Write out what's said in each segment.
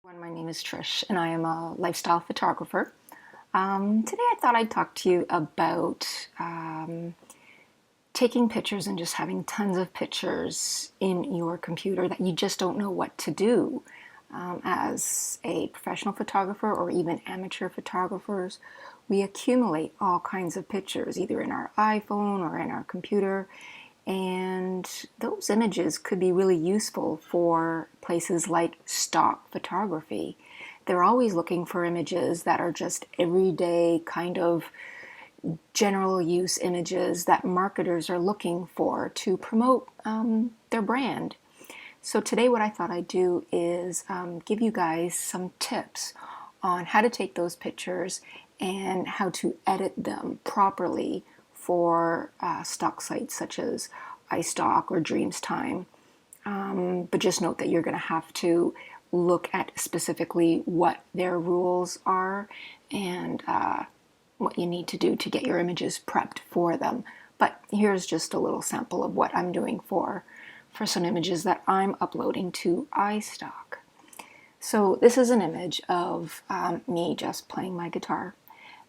My name is Trish, and I am a lifestyle photographer. Today, I thought I'd talk to you about taking pictures and just having tons of pictures in your computer that you just don't know what to do. As a professional photographer or even amateur photographers, we accumulate all kinds of pictures either in our iPhone or in our computer, and those images could be really useful for places like stock photography. They're always looking for images that are just everyday kind of general use images that marketers are looking for to promote their brand. So today what I thought I'd do is give you guys some tips on how to take those pictures and how to edit them properly for stock sites such as iStock or Dreamstime. But just note that you're going to have to look at specifically what their rules are and what you need to do to get your images prepped for them. But here's just a little sample of what I'm doing for some images that I'm uploading to iStock. So this is an image of me just playing my guitar.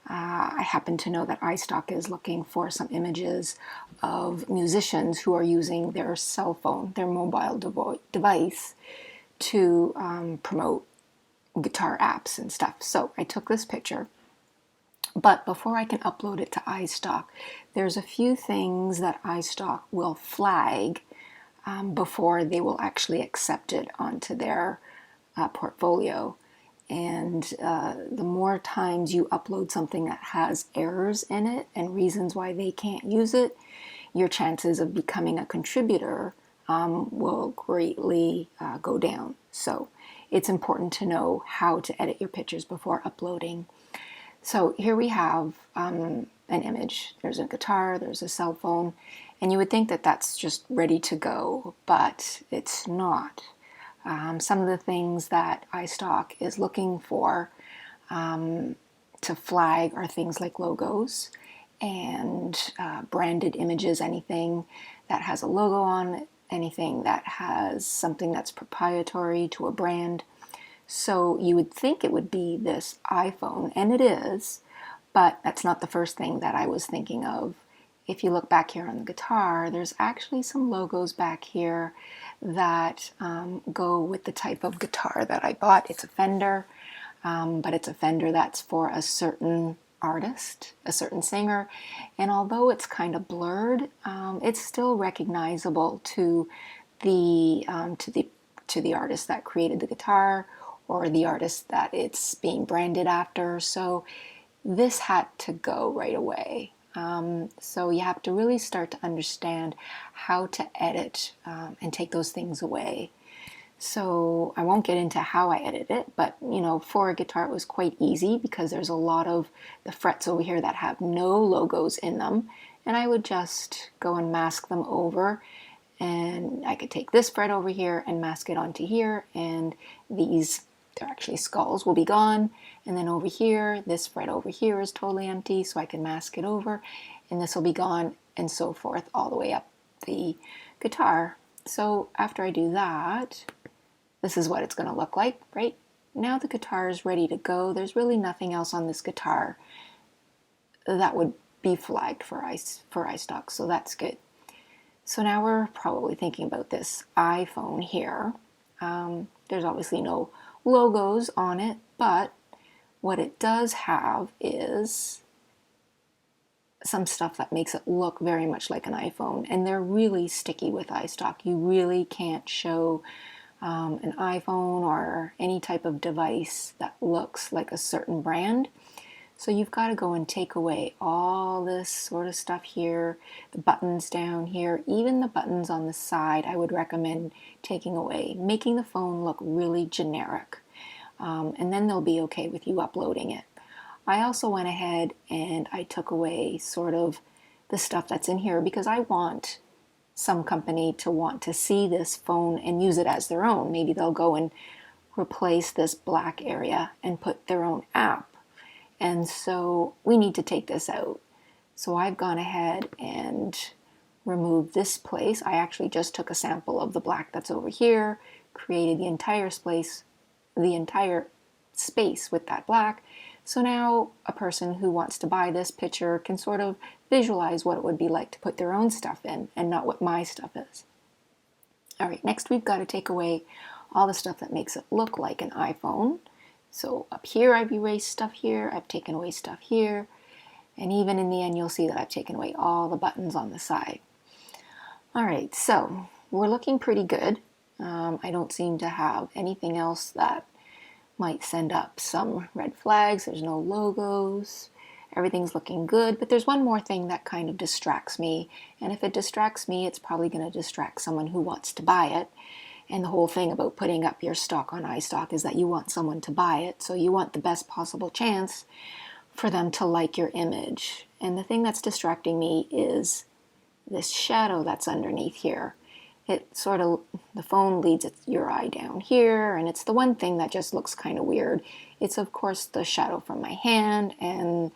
I happen to know that iStock is looking for some images of musicians who are using their cell phone, their mobile device, to promote guitar apps and stuff. So I took this picture, but before I can upload it to iStock, there's a few things that iStock will flag before they will actually accept it onto their portfolio. And the more times you upload something that has errors in it and reasons why they can't use it, your chances of becoming a contributor will greatly go down. So it's important to know how to edit your pictures before uploading. So here we have an image. There's a guitar, there's a cell phone, and you would think that that's just ready to go, but it's not. Some of the things that iStock is looking for to flag are things like logos and branded images, anything that has a logo on it, anything that has something that's proprietary to a brand. So you would think it would be this iPhone, and it is, but that's not the first thing that I was thinking of. If you look back here on the guitar, there's actually some logos back here that go with the type of guitar that I bought. It's a Fender, but it's a Fender that's for a certain artist, a certain singer, and although it's kind of blurred, it's still recognizable to the to the artist that created the guitar or the artist that it's being branded after. So this had to go right away. So you have to really start to understand how to edit and take those things away. So I won't get into how I edit it, but for a guitar it was quite easy because there's a lot of the frets over here that have no logos in them, and I would just go and mask them over, and I could take this fret over here and mask it onto here, and they're actually skulls, will be gone. And then over here, this fret over here is totally empty, so I can mask it over, and this will be gone, and so forth, all the way up the guitar. So after I do that, this is what it's going to look like, right? Now the guitar is ready to go. There's really nothing else on this guitar that would be flagged for iStock, so that's good. So now we're probably thinking about this iPhone here. There's obviously no logos on it, but what it does have is some stuff that makes it look very much like an iPhone, and they're really sticky with iStock. You really can't show an iPhone or any type of device that looks like a certain brand. So you've got to go and take away all this sort of stuff here, the buttons down here, even the buttons on the side I would recommend taking away, making the phone look really generic. And then they'll be okay with you uploading it. I also went ahead and I took away sort of the stuff that's in here because I want some company to want to see this phone and use it as their own. Maybe they'll go and replace this black area and put their own app. And so we need to take this out. So I've gone ahead and removed this place. I actually just took a sample of the black that's over here, created the entire space the entire space with that black. So now a person who wants to buy this picture can sort of visualize what it would be like to put their own stuff in and not what my stuff is. All right, next we've got to take away all the stuff that makes it look like an iPhone. So up here I've erased stuff here, I've taken away stuff here, and even in the end you'll see that I've taken away all the buttons on the side. All right, so we're looking pretty good. I don't seem to have anything else that might send up some red flags. There's no logos. Everything's looking good, but there's one more thing that kind of distracts me, and if it distracts me, it's probably going to distract someone who wants to buy it. And the whole thing about putting up your stock on iStock is that you want someone to buy it, so you want the best possible chance for them to like your image. And the thing that's distracting me is this shadow that's underneath here. It sort of, the phone leads your eye down here, and it's the one thing that just looks kind of weird. It's of course the shadow from my hand, and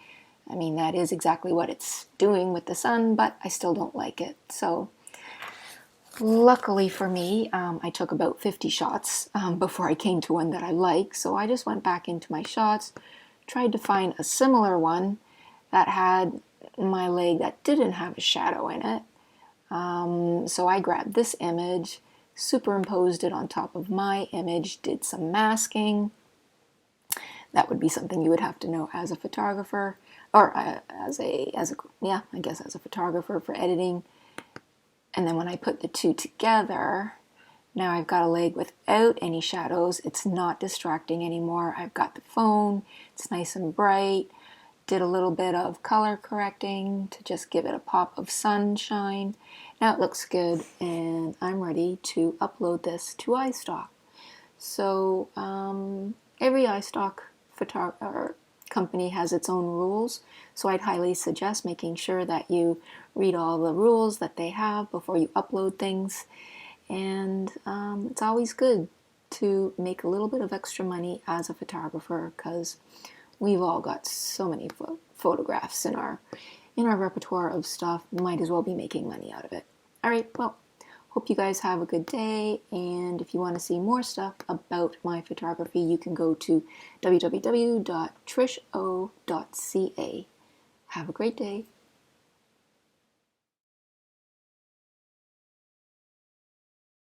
I mean that is exactly what it's doing with the sun, but I still don't like it. So luckily for me, I took about 50 shots before I came to one that I like, so I just went back into my shots, tried to find a similar one that had my leg that didn't have a shadow in it. So I grabbed this image, superimposed it on top of my image, did some masking. That would be something you would have to know as a photographer, or as a photographer for editing. And then when I put the two together, now I've got a leg without any shadows. It's not distracting anymore. I've got the phone, it's nice and bright. Did a little bit of color correcting to just give it a pop of sunshine. Now it looks good, and I'm ready to upload this to iStock. So every iStock company has its own rules, so I'd highly suggest making sure that you read all the rules that they have before you upload things. And it's always good to make a little bit of extra money as a photographer, because we've all got so many photographs in our repertoire of stuff. Might as well be making money out of it. All right, well, hope you guys have a good day, and if you want to see more stuff about my photography, you can go to www.trisho.ca. Have a great day.